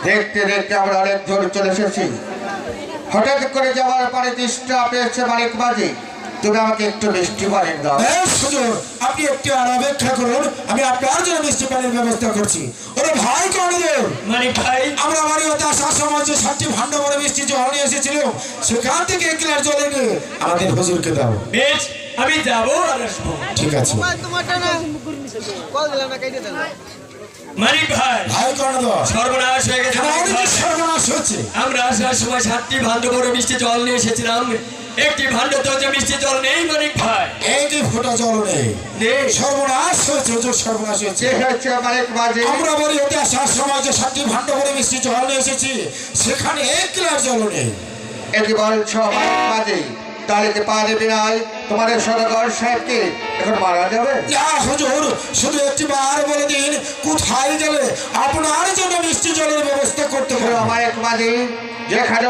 দেখতে দেখতে আমরা অনেক দূর চলে এসেছি। হঠাৎ করে যাওয়ার পরে দৃষ্টা পেয়েছে মানিক বাজি, তুমি আমাকে একটু মিষ্টি পানি দাও। আপনি একটু আর অপেক্ষা করুন, আমি আপনার জন্য মিষ্টি পানির ব্যবস্থা করছি। ওরে ভাই কর্ণদেব, মানিক ভাই, আমরা বাড়িতে আসার সময় যে 7টি ভান্ড ভরে মিষ্টি জল নিয়ে এসেছিল, সেখান থেকে 1 গ্লাস জল এনে আমাদের হুজুরকে দাও। বেশ, আমি যাবো আর আসবো। ঠিক আছে। মানিক ভাই, ভাই কর্ণদেব, সর্বনাশ হয়ে গেছে। আমাদের সর্বনাশ হচ্ছে। আমরা আসার সময় 7টি ভান্ড ভরে মিষ্টি জল নিয়ে এসেছিলাম, একটি ভান্ডতে যে মিষ্টি জল নেই মানিক ভাই। এই যে ফোঁটা জল নেই, সর্বনাশ হয়েছে, হুজুর সর্বনাশ হয়েছে। মানিক বাজি, আমরা বাড়িতে আসার সময় যে 7টি ভান্ড ভরে মিষ্টি জল নিয়ে এসেছি, সেখানে 1 গ্লাস জল নেই। এটি বলছ মানিক বাজি, তাহলে কি পারবি নাই তোমাদের সদাগর সাহেবকে এখন মারা যাবে? না হুজুর, শুধু একটি বার বলে দিন কোথায় গেলে আপনার জন্য মিষ্টি জলের ব্যবস্থা করতে হবে। মানিক বাজি, যেখানে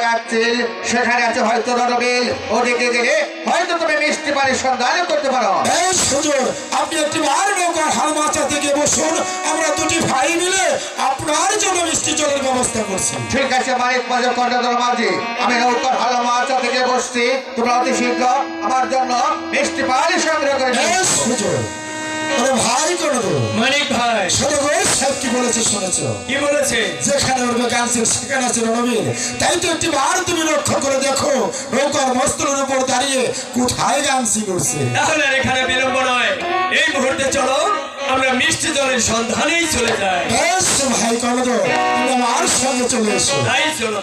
যাচ্ছিল সেখানে আছে হয়তো রণবিল, ওদিকে গেলে হয়তো তুমি মিষ্টি পানির সন্ধান করতে পারো। বেশ হুজুর, আপনি একটি বার নৌকার হাল মাচাতে গিয়ে বসুন, আমরা 2টি ভাই মিলে আপনার জন্য মিষ্টি জলের ব্যবস্থা করছি। ঠিক আছে মানিক বাজি, কর্ণধর মাঝি, আমি নৌকার হাল মাচা থেকে বসছি, তোমরা অতি শীঘ্র আমার জন্য মিষ্টি পানি সংগ্রহ করে নিও। বেশ হুজুর। ওরে ভাই কর্ণদেব, মানিক ভাই, সদাগর সাহেব কি বলেছে শুনেছো? কি বলেছে? যেখানে উঠবে কানসিল সেখানে আছে রণবীর। তাই তো একটি বার তুমি লক্ষ্য করে দেখো, নৌকার মস্তলের উপর দাঁড়িয়ে কোথায় গানসি করছে। তাহলে আর এখানে বিলম্ব নয়, এই মুহূর্তে চলো আমরা মিষ্টি জলের সন্ধানেই চলে যাই। বেশ ভাই কর্ণদেব, তুমি আমার সঙ্গে চলে এসো। তাই চলো।